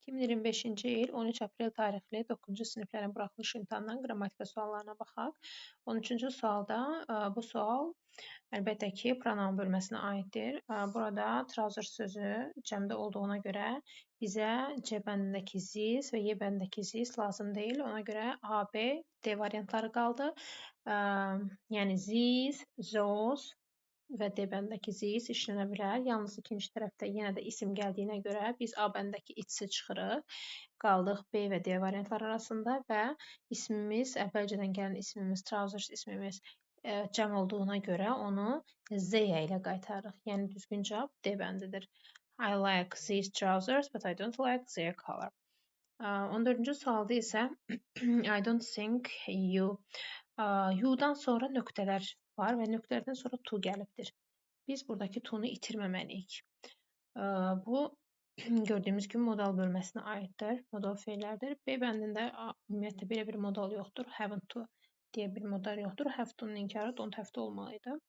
2025-ci il 13 aprel tarixli 9-cu siniflərin buraxılış imtahanlarının qrammatika suallarına baxaq. 13-cü sualda bu sual əlbəttə ki, pronoun bölməsinə aiddir. Burada trousers sözü cəmdə olduğuna görə bizə C bəndindəki this və Y bəndindəki this lazım deyil. Ona görə A, B, D variantları qaldı. Yəni this, those və D bəndindəki this işlənə bilər. Yalnız ikinci tərəfdə yenə də isim gəldiyinə görə biz A bəndindəki it's-i çıxırıq. Qaldıq B və D variantlar arasında və ismimiz, əvvəlcədən gələn ismimiz, trousers ismimiz cəm olduğuna görə onu Z'yə ilə qaytarırıq. Yəni düzgün cavab D bəndidir. I like these trousers, but I don't like their color. 14-cü sualda isə I don't think you. You-dan sonra nöqtələr var və nöqtələrdən sonra to gəlibdir. Biz buradakı to-nu itirməməliyik. Bu gördüyümüz kimi modal bölməsinə aiddir. Modal feillərdir. B bəndində ümumiyyətlə belə bir modal yoxdur. Haven't to deyə bir modal yoxdur. Have to-nun inkarı don't have to olmalıydı.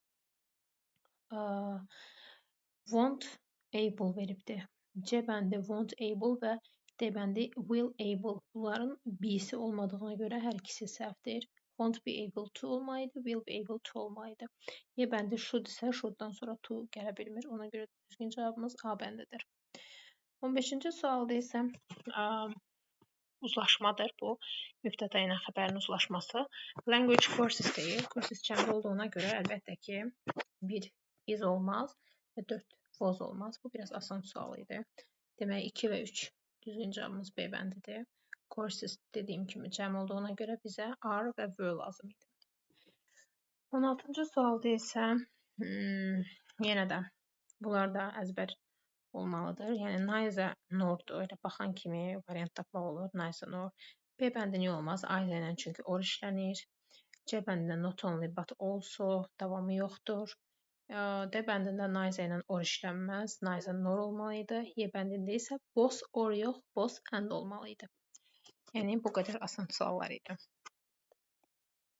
Won't able veribdir. C bəndi won't able və D bəndi will able. Bunların B-si olmadığına görə hər ikisi səhvdir. Won't be able to olmalıydı, will be able to olmalıydı. Y bəndi should isə shoulddan sonra to gələ bilmir. Ona görə düzgün cavabımız A bəndidir. 15-ci sualda isə uzlaşmadır bu. Mübtəda ilə xəbərin uzlaşması. Language courses deyil. Courses cəmdə olduğuna görə əlbəttə ki, bir is olmaz və 4 was olmaz. Bu biraz asan sual idi. Demək 2 və 3 düzgün cavabımız B bəndidir. Courses dediyim kimi cəm olduğuna görə bizə are və were lazım idi. 16-cı sualda isə yenə də bunlar da əzbər olmalıdır. Yəni neither nordur. Elə baxan kimi variant tapmaq olur. Neither nor. B bəndi niyə olmaz? Either ilə çünki or işlənir. C bəndində not only but also davamı yoxdur. D bəndində neither ilə or işlənməz. Neither nor olmalıydı. Y bəndində isə both or yox, both and olmalıydı. Yəni bu qədər asan suallar idi.